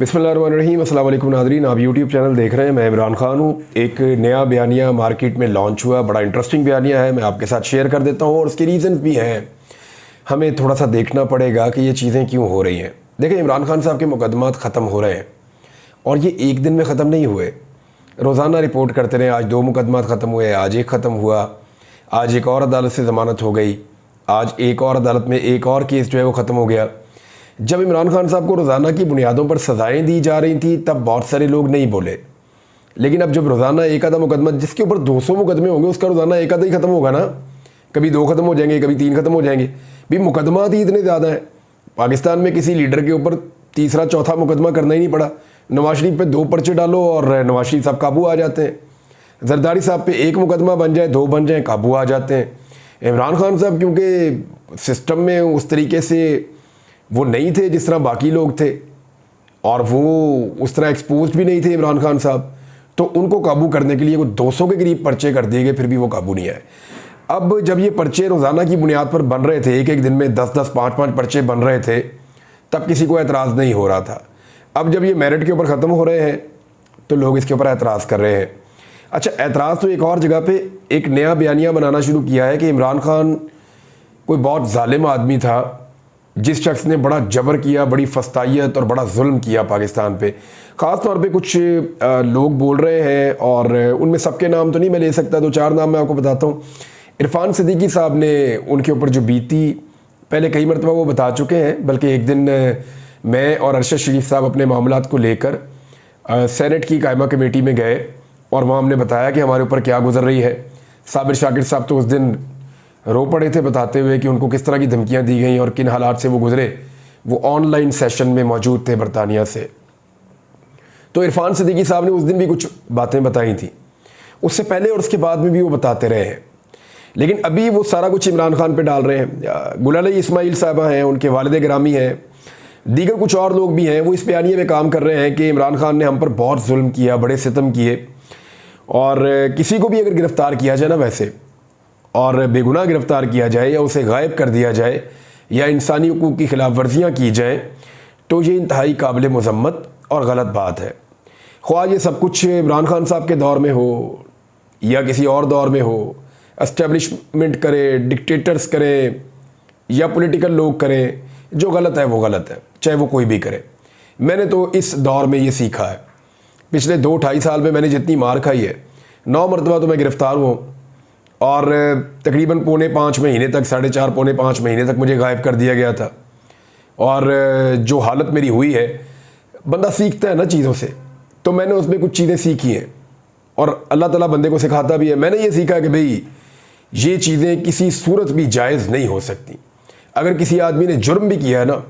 बिस्मिल्लाहिर्रहमानिर्रहीम। अस्सलाम वालेकुम नाज़रीन, आप यूट्यूब चैनल देख रहे हैं। मैं इमरान खान हूँ। एक नया बयानिया मार्केट में लॉन्च हुआ, बड़ा इंटरेस्टिंग बयानिया है, मैं आपके साथ शेयर कर देता हूँ और उसके रीज़न भी हैं। हमें थोड़ा सा देखना पड़ेगा कि ये चीज़ें क्यों हो रही हैं। देखिए, इमरान खान साहब के मुकदमात ख़त्म हो रहे हैं और ये एक दिन में ख़त्म नहीं हुए। रोज़ाना रिपोर्ट करते रहे, आज 2 मुकदमात ख़त्म हुए, आज 1 ख़त्म हुआ, आज एक और अदालत से ज़मानत हो गई, आज एक और अदालत में एक और केस जो है वो ख़त्म हो गया। जब इमरान खान साहब को रोज़ाना की बुनियादों पर सज़ाएं दी जा रही थी तब बहुत सारे लोग नहीं बोले, लेकिन अब जब रोज़ाना एक आधा मुकदमा, जिसके ऊपर 200 मुकदमे होंगे, उसका रोज़ाना एक आधा ही ख़त्म होगा ना। कभी 2 ख़त्म हो जाएंगे, कभी 3 ख़त्म हो जाएंगे। भी मुकदमात ही इतने ज़्यादा हैं। पाकिस्तान में किसी लीडर के ऊपर तीसरा चौथा मुकदमा करना ही नहीं पड़ा। नवाज शरीफ पे 2 पर्चे डालो और नवाज शरीफ साहब काबू आ जाते हैं। जरदारी साहब पे 1 मुकदमा बन जाए, 2 बन जाए, काबू आ जाते हैं। इमरान खान साहब क्योंकि सिस्टम में उस तरीके से वो नहीं थे जिस तरह बाकी लोग थे, और वो उस तरह एक्सपोज भी नहीं थे इमरान खान साहब, तो उनको काबू करने के लिए वो 200 के करीब पर्चे कर दिए गए, फिर भी वो काबू नहीं आए। अब जब ये पर्चे रोज़ाना की बुनियाद पर बन रहे थे, एक एक दिन में 10-10, 5-5 पर्चे बन रहे थे, तब किसी को एतराज़ नहीं हो रहा था। अब जब ये मेरिट के ऊपर ख़त्म हो रहे हैं तो लोग इसके ऊपर एतराज़ कर रहे हैं। अच्छा, एतराज़ तो एक और जगह पे एक नया बयानिया बनाना शुरू किया है कि इमरान खान कोई बहुत ज़ालिम आदमी था, जिस शख्स ने बड़ा जबर किया, बड़ी फस्तायत और बड़ा जुल्म किया पाकिस्तान पे। ख़ास तौर पे कुछ लोग बोल रहे हैं, और उनमें सबके नाम तो नहीं मैं ले सकता, 2-4 नाम मैं आपको बताता हूँ। इरफान सिद्दीकी साहब ने उनके ऊपर जो बीती पहले कई मरतबा वो बता चुके हैं, बल्कि एक दिन मैं और अरशद शरीफ साहब अपने मामलात को लेकर सेनेट की कायमा कमेटी में गए और वहाँ हमने बताया कि हमारे ऊपर क्या गुजर रही है। साबिर शाकिर साहब तो उस दिन रो पड़े थे बताते हुए कि उनको किस तरह की धमकियां दी गई और किन हालात से वो गुजरे। वो ऑनलाइन सेशन में मौजूद थे बरतानिया से। तो इरफान सिद्दीकी साहब ने उस दिन भी कुछ बातें बताई थी, उससे पहले और उसके बाद में भी वो बताते रहे हैं, लेकिन अभी वो सारा कुछ इमरान खान पे डाल रहे हैं। गुलाले इस्माइल साहबा हैं, उनके वालिद गिरामी हैं, दीगर कुछ और लोग भी हैं, वो इस बयानिए में काम कर रहे हैं कि इमरान खान ने हम पर बहुत जुल्म किया, बड़े सितम किए, और किसी को भी अगर गिरफ़्तार किया जाए ना वैसे, और बेगुनाह गिरफ़्तार किया जाए या उसे गायब कर दिया जाए या इंसानी हुकूक की खिलाफ वर्जियाँ की जाए, तो ये इंतहाई काबिल मज़म्मत और गलत बात है। ख्वाह ये सब कुछ इमरान खान साहब के दौर में हो या किसी और दौर में हो, एस्टेब्लिशमेंट करे, डिक्टेटर्स करें या पॉलिटिकल लोग करें, जो गलत है वो गलत है, चाहे वो कोई भी करे। मैंने तो इस दौर में ये सीखा है। पिछले 2-2.5 साल में मैंने जितनी मार खाई है, 9 मरतबा तो मैं गिरफ़्तार हुआ, और तकरीबन 4.25 महीने तक, 4.5 पौने 5 महीने तक मुझे गायब कर दिया गया था। और जो हालत मेरी हुई है, बंदा सीखता है ना चीज़ों से, तो मैंने उसमें कुछ चीज़ें सीखी हैं और अल्लाह ताला बंदे को सिखाता भी है। मैंने ये सीखा कि भाई ये चीज़ें किसी सूरत भी जायज़ नहीं हो सकती। अगर किसी आदमी ने जुर्म भी किया है ना,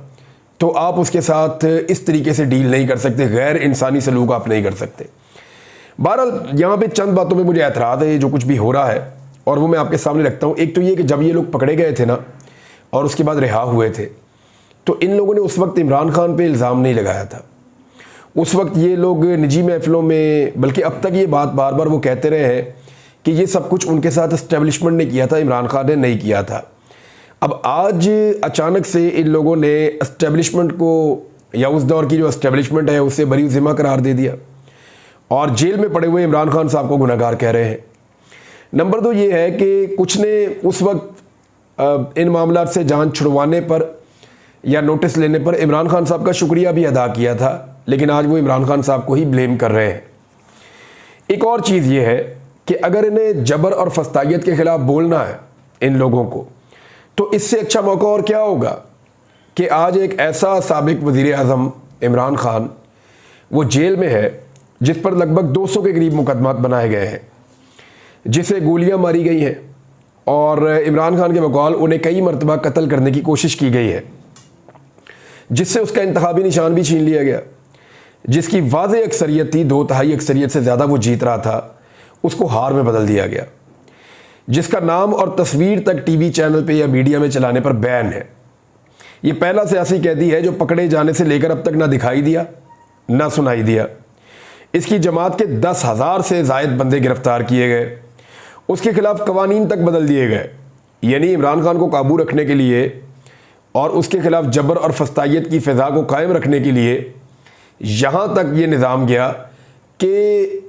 तो आप उसके साथ इस तरीके से डील नहीं कर सकते, गैर इंसानी सलूक आप नहीं कर सकते। बहरहाल यहाँ पे चंद बातों में मुझे एतराज़ है जो कुछ भी हो रहा है, और वो मैं आपके सामने रखता हूँ। एक तो ये कि जब ये लोग पकड़े गए थे ना और उसके बाद रिहा हुए थे, तो इन लोगों ने उस वक्त इमरान खान पे इल्ज़ाम नहीं लगाया था। उस वक्त ये लोग निजी महफिलों में, बल्कि अब तक ये बात बार बार वो कहते रहे हैं कि ये सब कुछ उनके साथ इस्टेब्लिशमेंट ने किया था, इमरान खान ने नहीं किया था। अब आज अचानक से इन लोगों ने इस्टेब्लिशमेंट को, या उस दौर की जो इस्टेब्लिशमेंट है, उससे बरी ज़िम्मा करार दे दिया और जेल में पड़े हुए इमरान खान साहब को गुनहगार कह रहे हैं। नंबर 2 ये है कि कुछ ने उस वक्त इन मामलात से जान छुड़वाने पर या नोटिस लेने पर इमरान खान साहब का शुक्रिया भी अदा किया था, लेकिन आज वो इमरान खान साहब को ही ब्लेम कर रहे हैं। एक और चीज़ ये है कि अगर इन्हें जबर और फस्तायत के ख़िलाफ़ बोलना है इन लोगों को, तो इससे अच्छा मौका और क्या होगा कि आज एक ऐसा साबिक वज़ीर आज़म इमरान खान वो जेल में है, जिस पर लगभग 200 के करीब मुकदमात बनाए गए हैं, जिसे गोलियां मारी गई हैं, और इमरान खान के बकौल उन्हें कई मरतबा कत्ल करने की कोशिश की गई है, जिससे उसका इंतखाबी निशान भी छीन लिया गया, जिसकी वाज़ेह अक्सरियत थी, 2/3 अक्सरियत से ज़्यादा वो जीत रहा था, उसको हार में बदल दिया गया, जिसका नाम और तस्वीर तक टीवी चैनल पे या मीडिया में चलाने पर बैन है। ये पहला सियासी कैदी है जो पकड़े जाने से लेकर अब तक ना दिखाई दिया ना सुनाई दिया। इसकी जमात के 10,000 से ज़ायद बंदे गिरफ्तार किए गए, उसके खिलाफ कवानीन तक बदल दिए गए। यानी इमरान खान को काबू रखने के लिए और उसके खिलाफ जबर और फस्तायत की फ़िज़ा को कायम रखने के लिए यहाँ तक ये निज़ाम गया कि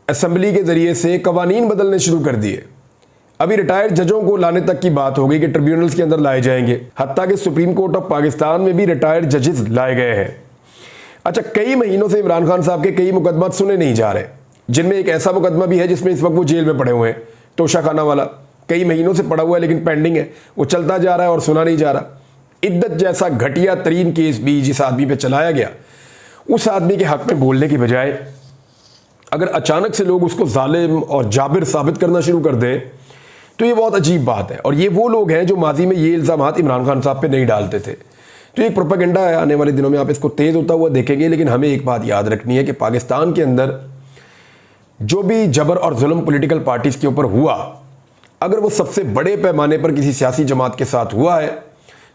असम्बली के ज़रिए से कवानीन बदलने शुरू कर दिए। अभी रिटायर्ड जजों को लाने तक की बात हो गई कि ट्रिब्यूनल्स के अंदर लाए जाएंगे, हत्ता कि सुप्रीम कोर्ट ऑफ पाकिस्तान में भी रिटायर्ड जजेस लाए गए हैं। अच्छा, कई महीनों से इमरान खान साहब के कई मुकदमा सुने नहीं जा रहे, जिनमें एक ऐसा मुकदमा भी है जिसमें इस वक्त वो जेल में पड़े हुए हैं, तोशाखाना वाला कई महीनों से पड़ा हुआ है लेकिन पेंडिंग है, वो चलता जा रहा है और सुना नहीं जा रहा। इद्दत जैसा घटिया तरीन केस भी जिस आदमी पे चलाया गया, उस आदमी के हक में बोलने की बजाय अगर अचानक से लोग उसको जालिम और जाबिर साबित करना शुरू कर दें तो ये बहुत अजीब बात है। और ये वो लोग हैं जो माजी में ये इल्ज़ामात इमरान खान साहब पे नहीं डालते थे। तो एक प्रोपेगेंडा है, आने वाले दिनों में आप इसको तेज़ होता हुआ देखेंगे। लेकिन हमें एक बात याद रखनी है कि पाकिस्तान के अंदर जो भी जबर और जुल्म पॉलिटिकल पार्टीज़ के ऊपर हुआ, अगर वो सबसे बड़े पैमाने पर किसी सियासी जमात के साथ हुआ है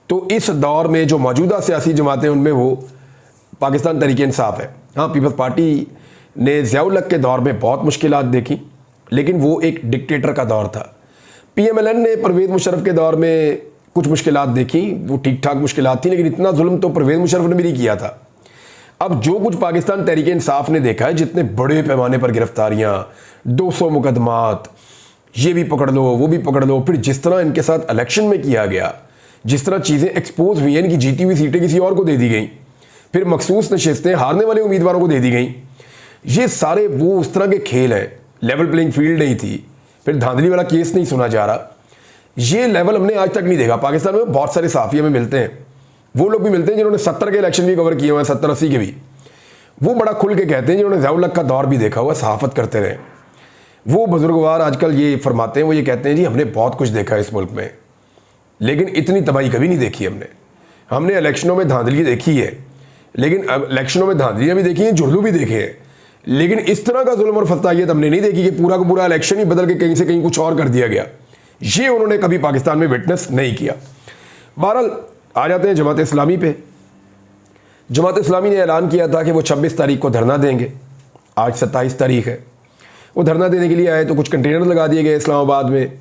तो इस दौर में जो मौजूदा सियासी जमातें उनमें वो पाकिस्तान तहरीक इंसाफ है। हाँ, पीपल्स पार्टी ने ज़िया-उल हक के दौर में बहुत मुश्किलात देखी, लेकिन वो एक डिक्टेटर का दौर था। PMLN ने परवेज़ मुशर्रफ के दौर में कुछ मुश्किलात देखी, वो ठीक ठाक मुश्किलात थी, लेकिन इतना जुल्म तो परवेज़ मुशर्रफ ने भी नहीं किया था। अब जो कुछ पाकिस्तान तहरीक इंसाफ ने देखा है, जितने बड़े पैमाने पर गिरफ्तारियाँ, 200 मुकदमात, ये भी पकड़ लो वो भी पकड़ लो, फिर जिस तरह इनके साथ इलेक्शन में किया गया, जिस तरह चीज़ें एक्सपोज हुई हैं, इनकी जीती हुई सीटें किसी और को दे दी गई, फिर मखसूस नशिस्तें हारने वाले उम्मीदवारों को दे दी गई, ये सारे वो उस तरह के खेल हैं। लेवल प्लेइंग फील्ड नहीं थी। फिर धांधली वाला केस नहीं सुना जा रहा। ये लेवल हमने आज तक नहीं देखा। पाकिस्तान में बहुत सारे सहाफ़ी हमें मिलते हैं, वो लोग भी मिलते हैं जिन्होंने 70 के इलेक्शन भी कवर किए हुए हैं, 70-80 के भी। वो बड़ा खुल के कहते हैं, जिन्होंने ज़िया-उल हक का दौर भी देखा हुआ, सहाफ़त करते रहे। वो बुजुर्गवार आजकल ये फरमाते हैं, वो ये कहते हैं जी हमने बहुत कुछ देखा है इस मुल्क में, लेकिन इतनी तबाही कभी नहीं देखी हमने इलेक्शनों में धांधली देखी है, लेकिन इलेक्शनों में धांधलियाँ भी देखी हैं, जुर्लू भी देखे हैं, लेकिन इस तरह का जुल्म और फसाइयत हमने नहीं देखी कि पूरा का पूरा इलेक्शन ही बदल के कहीं से कहीं कुछ और कर दिया गया। ये उन्होंने कभी पाकिस्तान में विटनेस नहीं किया। बहरहाल आ जाते हैं जमात इस्लामी पे। जमात इस्लामी ने ऐलान किया था कि वो 26 तारीख को धरना देंगे। आज 27 तारीख है। वो धरना देने के लिए आए तो कुछ कंटेनर लगा दिए गए इस्लामाबाद में।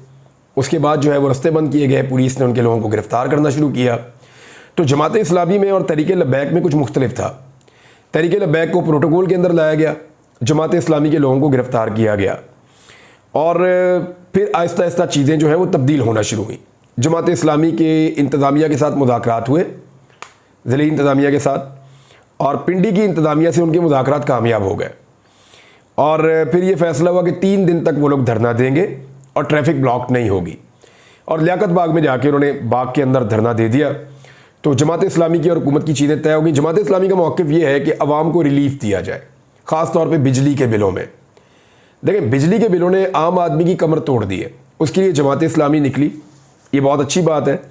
उसके बाद जो है वो रास्ते बंद किए गए, पुलिस ने उनके लोगों को गिरफ्तार करना शुरू किया। तो जमात इस्लामी में और तहरीक लब्बैक में कुछ मुख्तलिफ था। तहरीक लब्बैक को प्रोटोकॉल के अंदर लाया गया, जमात इस्लामी के लोगों को गिरफ्तार किया गया और फिर आहिस्ता आहिस्ता चीज़ें जो है वो तब्दील होना शुरू हुई। जमात इस्लामी के इंतज़ामिया के साथ मुज़ाकरात हुए, ज़िली इंतज़ामिया के साथ, और पिंडी की इंतज़ामिया से उनके मुज़ाकरात कामयाब हो गए और फिर ये फैसला हुआ कि 3 दिन तक वो लोग धरना देंगे और ट्रैफिक ब्लॉक नहीं होगी। और लियाकत बाग में जाके उन्होंने बाग के अंदर धरना दे दिया। तो जमात इस्लामी की और हुकूमत की चीज़ें तय हो गई। जमात इस्लामी का मौक़िफ़ ये है कि अवाम को रिलीफ दिया जाए, ख़ास तौर पे बिजली के बिलों में। देखें, बिजली के बिलों ने आम आदमी की कमर तोड़ दी है, उसके लिए जमात इस्लामी निकली, ये बहुत अच्छी बात है।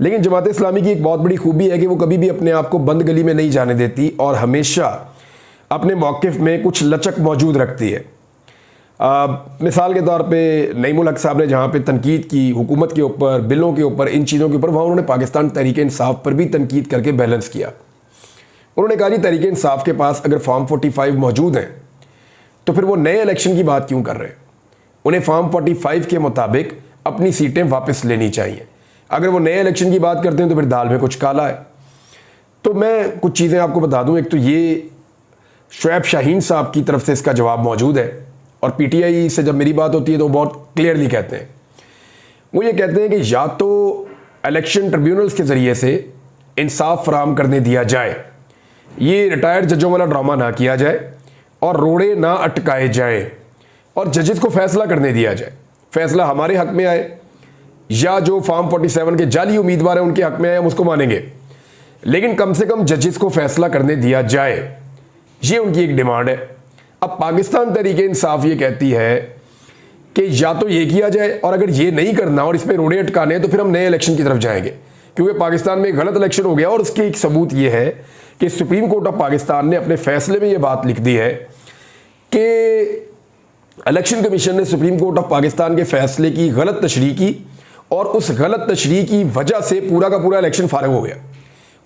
लेकिन जमात इस्लामी की एक बहुत बड़ी खूबी है कि वो कभी भी अपने आप को बंद गली में नहीं जाने देती और हमेशा अपने मौक़िफ़ में कुछ लचक मौजूद रखती है। मिसाल के तौर पे नईमुल हक साहब ने जहाँ पे तनकीद की हुकूमत के ऊपर, बिलों के ऊपर, इन चीज़ों के ऊपर, वहाँ उन्होंने पाकिस्तान तहरीक इंसाफ पर भी तनकीद करके बैलेंस किया। उन्होंने कहा जी तहरीक इंसाफ के पास अगर फॉर्म 45 मौजूद हैं तो फिर वो नए इलेक्शन की बात क्यों कर रहे हैं? उन्हें फॉर्म 45 के मुताबिक अपनी सीटें वापस लेनी चाहिए। अगर वो नए इलेक्शन की बात करते हैं तो फिर दाल में कुछ काला है। तो मैं कुछ चीज़ें आपको बता दूं। एक तो ये शुएब शाहीन साहब की तरफ से इसका जवाब मौजूद है और PTI से जब मेरी बात होती है तो बहुत क्लियरली कहते हैं, वो ये कहते हैं कि या तो इलेक्शन ट्रिब्यूनल्स के ज़रिए से इंसाफ फराहम करने दिया जाए, ये रिटायर्ड जजों वाला ड्रामा ना किया जाए और रोड़े ना अटकाए जाए और जजेस को फैसला करने दिया जाए, फैसला हमारे हक में आए या जो फॉर्म 47 के जाली उम्मीदवार हैं उनके हक में आए, हम उसको मानेंगे, लेकिन कम से कम जजेस को फैसला करने दिया जाए। ये उनकी एक डिमांड है। अब पाकिस्तान तहरीक इंसाफ ये कहती है कि या तो ये किया जाए और अगर ये नहीं करना और इसमें रोड़े अटकाने तो फिर हम नए इलेक्शन की तरफ जाएंगे, क्योंकि पाकिस्तान में एक गलत इलेक्शन हो गया। और उसकी एक सबूत ये है कि सुप्रीम कोर्ट ऑफ पाकिस्तान ने अपने फैसले में ये बात लिख दी है कि इलेक्शन कमीशन ने सुप्रीम कोर्ट ऑफ पाकिस्तान के फैसले की गलत तशरीह की और उस गलत तशरीह की वजह से पूरा का पूरा इलेक्शन फारिग हो गया,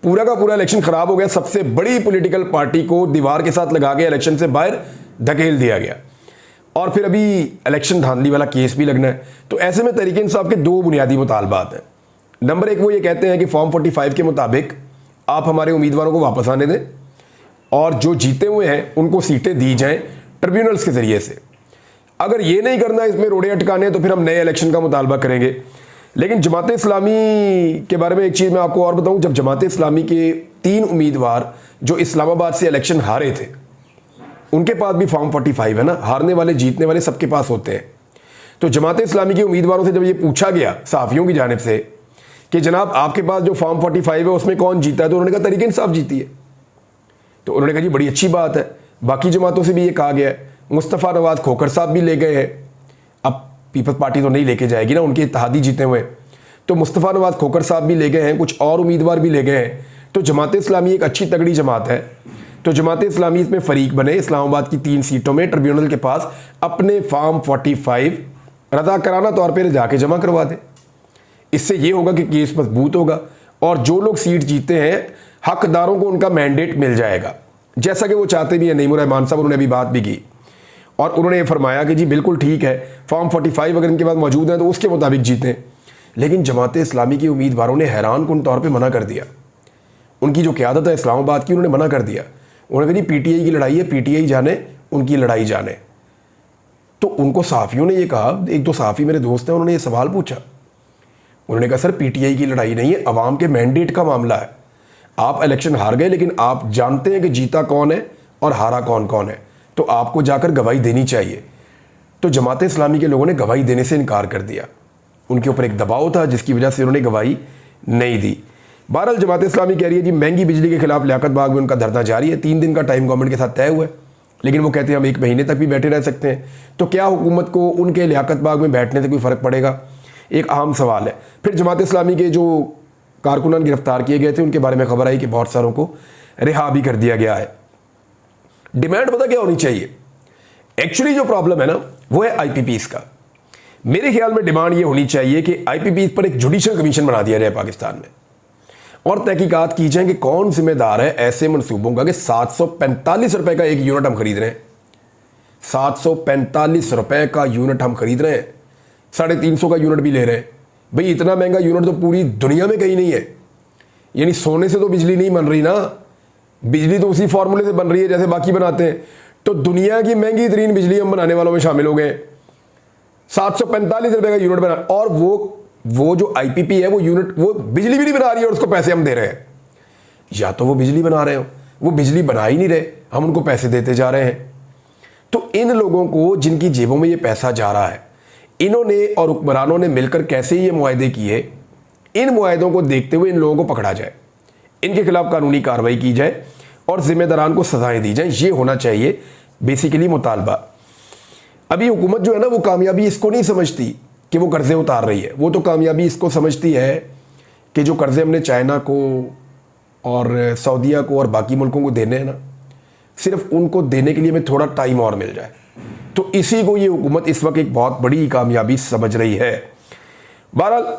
पूरा का पूरा इलेक्शन खराब हो गया। सबसे बड़ी पॉलिटिकल पार्टी को दीवार के साथ लगा के इलेक्शन से बाहर धकेल दिया गया और फिर अभी इलेक्शन धांधली वाला केस भी लगना है। तो ऐसे में तहरीक इंसाफ के 2 बुनियादी मुतालबात हैं। नंबर 1, वो ये कहते हैं कि फॉर्म 45 के मुताबिक आप हमारे उम्मीदवारों को वापस आने दें और जो जीते हुए हैं उनको सीटें दी जाएं ट्रिब्यूनल्स के ज़रिए से। अगर ये नहीं करना, इसमें रोड़े अटकाने, तो फिर हम नए इलेक्शन का मुतालबा करेंगे। लेकिन जमात इस्लामी के बारे में एक चीज़ मैं आपको और बताऊं, जब जमात इस्लामी के 3 उम्मीदवार जो इस्लामाबाद से इलेक्शन हारे थे, उनके पास भी फॉर्म 45 है ना, हारने वाले जीतने वाले सबके पास होते हैं। तो जमात इस्लामी के उम्मीदवारों से जब ये पूछा गया सहाफ़ियों की जानिब से कि जनाब आपके पास जो फॉर्म 45 है उसमें कौन जीता है, तो उन्होंने कहा तहरीक इंसाफ जीती है। तो उन्होंने कहा जी बड़ी अच्छी बात है। बाकी जमातों से भी ये कहा गया है, मुस्तफ़ा नवाज़ खोखर साहब भी ले गए हैं, अब पीपल्स पार्टी तो नहीं लेके जाएगी ना, उनके इत्तेहादी जीते हुए, तो मुस्तफ़ा नवाज़ खोखर साहब भी ले गए हैं, कुछ और उम्मीदवार भी ले गए हैं। तो जमात इस्लामी एक अच्छी तगड़ी जमात है। तो जमात इस्लामी इसमें फ़रीक बने, इस्लामाबाद की 3 सीटों में ट्रिब्यूनल के पास अपने फॉर्म 45 रजा कराना तौर पर जाके जमा करवा दे। इससे ये होगा कि केस मजबूत होगा और जो लोग सीट जीते हैं हकदारों को उनका मैंडेट मिल जाएगा, जैसा कि वो चाहते भी हैं। नईमुर रहमान साहब उन्होंने अभी बात भी की और उन्होंने ये फरमाया कि जी बिल्कुल ठीक है, फॉर्म 45 अगर इनके पास मौजूद है तो उसके मुताबिक जीतें। लेकिन जमात इस्लामी के उम्मीदवारों ने हैरान कुन तौर पर मना कर दिया। उनकी जो क़यादत है इस्लामाबाद की, उन्होंने मना कर दिया। उन्होंने कहा जी PTI की लड़ाई है, PTI जाने, उनकी लड़ाई जाने। तो उनको सहाफ़ियों ने ये कहा, एक दो सहाफ़ी मेरे दोस्त हैं, उन्होंने ये सवाल पूछा। उन्होंने कहा सर PTI की लड़ाई नहीं है, अवाम के मैंडेट का मामला है। आप इलेक्शन हार गए, लेकिन आप जानते हैं कि जीता कौन है और हारा कौन कौन है, तो आपको जाकर गवाही देनी चाहिए। तो जमात इस्लामी के लोगों ने गवाही देने से इनकार कर दिया। उनके ऊपर एक दबाव था जिसकी वजह से उन्होंने गवाही नहीं दी। बहरहाल जमात इस्लामी कह रही है जी महंगी बिजली के खिलाफ लियाकत बाग में उनका धरना जारी है। 3 दिन का टाइम गवर्नमेंट के साथ तय हुआ है, लेकिन वो कहते हैं हम 1 महीने तक भी बैठे रह सकते हैं। तो क्या हुकूमत को उनके लियाकत बाग में बैठने से कोई फ़र्क पड़ेगा, एक अहम सवाल है। फिर जमात इस्लामी के जो कारकुनान गिरफ्तार किए गए थे उनके बारे में खबर आई कि बहुत सारों को रिहा भी कर दिया गया है। डिमांड पता क्या होनी चाहिए? एक्चुअली जो प्रॉब्लम है ना वो है IPPs का। मेरे ख्याल में डिमांड ये होनी चाहिए कि IPPs पर एक जुडिशल कमीशन बना दिया जाए पाकिस्तान में और तहकीकात की जाए कि कौन जिम्मेदार है ऐसे मनसूबों का कि 745 रुपए का एक यूनिट हम खरीद रहे हैं। 745 रुपए का यूनिट हम खरीद रहे हैं, 350 का यूनिट भी ले रहे हैं। भाई इतना महंगा यूनिट तो पूरी दुनिया में कहीं नहीं है। यानी सोने से तो बिजली नहीं बन रही ना, बिजली तो उसी फॉर्मूले से बन रही है जैसे बाकी बनाते हैं। तो दुनिया की महंगी तरीन बिजली हम बनाने वालों में शामिल हो गए। 745 रुपए का यूनिट बना, और वो जो IPP है वो यूनिट, वो बिजली भी नहीं बना रही है और उसको पैसे हम दे रहे हैं। या तो वो बिजली बना रहे हो, वो बिजली बना ही नहीं रहे, हम उनको पैसे देते जा रहे हैं। तो इन लोगों को जिनकी जेबों में ये पैसा जा रहा है, इन्होंने और हुक्मरानों ने मिलकर कैसे ये मुआहदे किए, इन मुआहदों को देखते हुए इन लोगों को पकड़ा जाए, इनके खिलाफ कानूनी कार्रवाई की जाए और जिम्मेदारान को सजाएं दी जाए। ये होना चाहिए बेसिकली मुतालबा। अभी हुकूमत जो है ना वो कामयाबी इसको नहीं समझती कि वो कर्जे उतार रही है, वो तो कामयाबी इसको समझती है कि जो कर्जे हमने चाइना को और सऊदीया को और बाकी मुल्कों को देने हैं ना, सिर्फ उनको देने के लिए हमें थोड़ा टाइम और मिल जाए। तो इसी को ये हुकूमत इस वक्त एक बहुत बड़ी कामयाबी समझ रही है। बहरहाल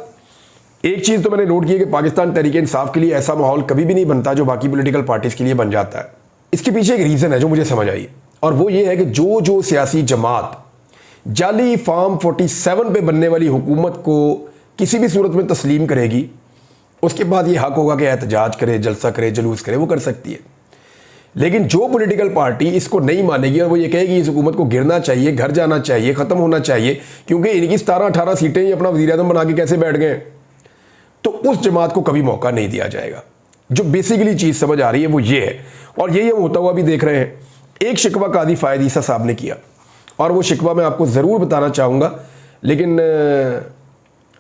एक चीज़ तो मैंने नोट की है कि पाकिस्तान तहरीक इंसाफ के लिए ऐसा माहौल कभी भी नहीं बनता जो बाकी पॉलिटिकल पार्टीज़ के लिए बन जाता है। इसके पीछे एक रीज़न है जो मुझे समझ आई, और वो ये है कि जो सियासी जमात जाली फॉर्म 47 पे बनने वाली हुकूमत को किसी भी सूरत में तस्लीम करेगी, उसके बाद ये हक होगा कि एहतजाज करे, जलसा करे, जुलूस करे, वो कर सकती है। लेकिन जो पॉलिटिकल पार्टी इसको नहीं मानेगी और वो ये कहेगी इस हुकूमत को गिरना चाहिए, घर जाना चाहिए, ख़त्म होना चाहिए, क्योंकि इनकी 17-18 सीटें ही अपना वज़ीर आज़म बना के कैसे बैठ गए, तो उस जमात को कभी मौका नहीं दिया जाएगा। जो बेसिकली चीज़ समझ आ रही है वो ये है, और यही हम होता हुआ भी देख रहे हैं। एक शिकवा कादी फ़ायद ईसा साहब ने किया, और वो शिकवा मैं आपको ज़रूर बताना चाहूँगा, लेकिन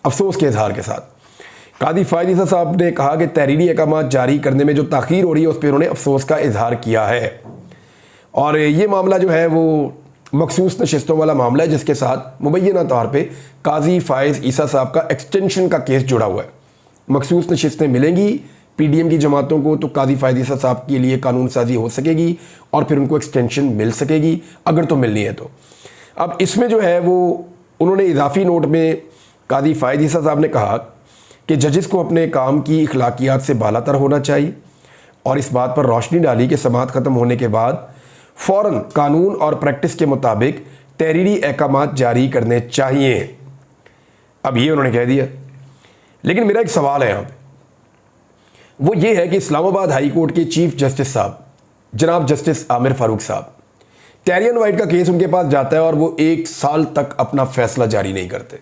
अफसोस के इजहार के साथ। कादी फ़ायद ईसा साहब ने कहा कि तहरीरी अहकामात जारी करने में जो ताख़ीर हो रही है उस पर उन्होंने अफसोस का इजहार किया है, और ये मामला जो है वो मखसूस नशिस्तों वाला मामला है जिसके साथ मुबैना तौर पर काजी फ़ायद ईसा साहब का एक्सटेंशन का केस जुड़ा हुआ है। मखसूस नशिस्तें मिलेंगी PDM की जमातों को, तो कादी फ़ायद ईसा साहब के लिए कानून साजी हो सकेगी और फिर उनको एक्सटेंशन मिल सकेगी, अगर तो मिलनी है तो। अब इसमें जो है वो उन्होंने इजाफी नोट में कादी फ़ायद ईसा साहब ने कहा कि जजेस को अपने काम की अखलाकियात से बालातर होना चाहिए, और इस बात पर रोशनी डाली कि समाअत ख़त्म होने के बाद फ़ौरन कानून और प्रैक्टिस के मुताबिक तहरीरी अहकामात जारी करने चाहिए। अब ये उन्होंने कह दिया, लेकिन मेरा एक सवाल है यहाँ पे, वो ये है कि इस्लामाबाद हाई कोर्ट के चीफ जस्टिस साहब जनाब जस्टिस आमिर फारूक साहब, टेरियन वाइट का केस उनके पास जाता है और वो 1 साल तक अपना फैसला जारी नहीं करते।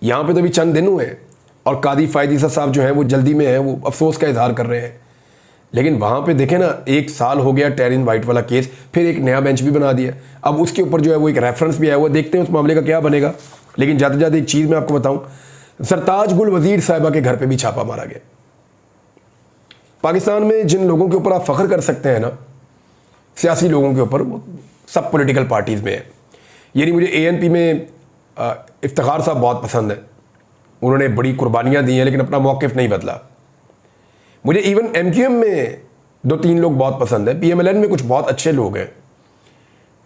यहां पे तो अभी चंद दिन हुए हैं और कादी फायदीसा साहब जो हैं वो जल्दी में हैं, वो अफसोस का इजहार कर रहे हैं। लेकिन वहां पे देखें ना, 1 साल हो गया टेरियन वाइट वाला केस, फिर एक नया बेंच भी बना दिया। अब उसके ऊपर जो है वो एक रेफरेंस भी आया हुआ, देखते हैं उस मामले का क्या बनेगा। लेकिन जाते जाते एक चीज़ मैं आपको बताऊं, सरताज गुल वजीर साहिबा के घर पे भी छापा मारा गया। पाकिस्तान में जिन लोगों के ऊपर आप फख्र कर सकते हैं ना, सियासी लोगों के ऊपर, वो सब पॉलिटिकल पार्टीज़ में है। यानी मुझे ANP में इफ्तिखार साहब बहुत पसंद है, उन्होंने बड़ी कुर्बानियाँ दी हैं लेकिन अपना मौक़िफ़ नहीं बदला। मुझे इवन MQM में 2-3 लोग बहुत पसंद है, PMLN में कुछ बहुत अच्छे लोग हैं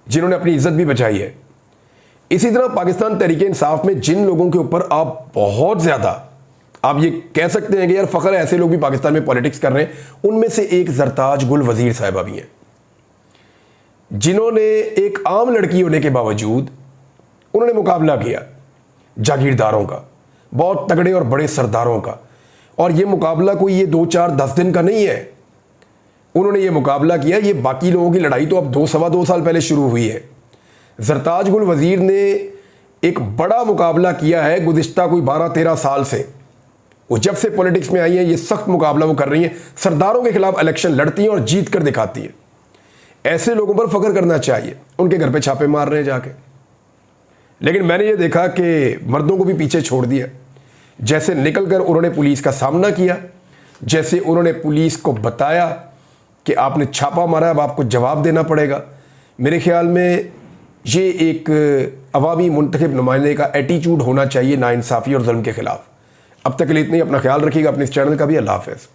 जिन्होंने अपनी इज्जत भी बचाई है। इसी तरह पाकिस्तान तहरीक इंसाफ में जिन लोगों के ऊपर आप बहुत ज़्यादा, आप ये कह सकते हैं कि यार फ़ख्र ऐसे लोग भी पाकिस्तान में पॉलिटिक्स कर रहे हैं, उनमें से एक सरताज गुल वजीर साहिबा भी हैं, जिन्होंने एक आम लड़की होने के बावजूद उन्होंने मुकाबला किया जागीरदारों का, बहुत तगड़े और बड़े सरदारों का। और ये मुकाबला कोई ये 2-4-10 दिन का नहीं है, उन्होंने ये मुकाबला किया। ये बाकी लोगों की लड़ाई तो अब 2-2.25 साल पहले शुरू हुई है। सरताज गुल वजीर ने एक बड़ा मुकाबला किया है गुज़िश्ता कोई 12-13 साल से। वो जब से पॉलिटिक्स में आई है, ये सख्त मुकाबला वो कर रही हैं, सरदारों के खिलाफ इलेक्शन लड़ती हैं और जीत कर दिखाती है। ऐसे लोगों पर फख्र करना चाहिए। उनके घर पे छापे मार रहे हैं जाके। लेकिन मैंने ये देखा कि मर्दों को भी पीछे छोड़ दिया। जैसे निकलकर उन्होंने पुलिस का सामना किया, जैसे उन्होंने पुलिस को बताया कि आपने छापा मारा, अब आपको जवाब देना पड़ेगा। मेरे ख्याल में ये एक अवामी मुंतखब नुमाइंदे का एटीट्यूड होना चाहिए नाइंसाफ़ी और जुल्म के खिलाफ। अब तक के लिए इतना ही। अपना ख्याल रखिएगा, अपने इस चैनल का भी। अल्लाह हाफ़िज़।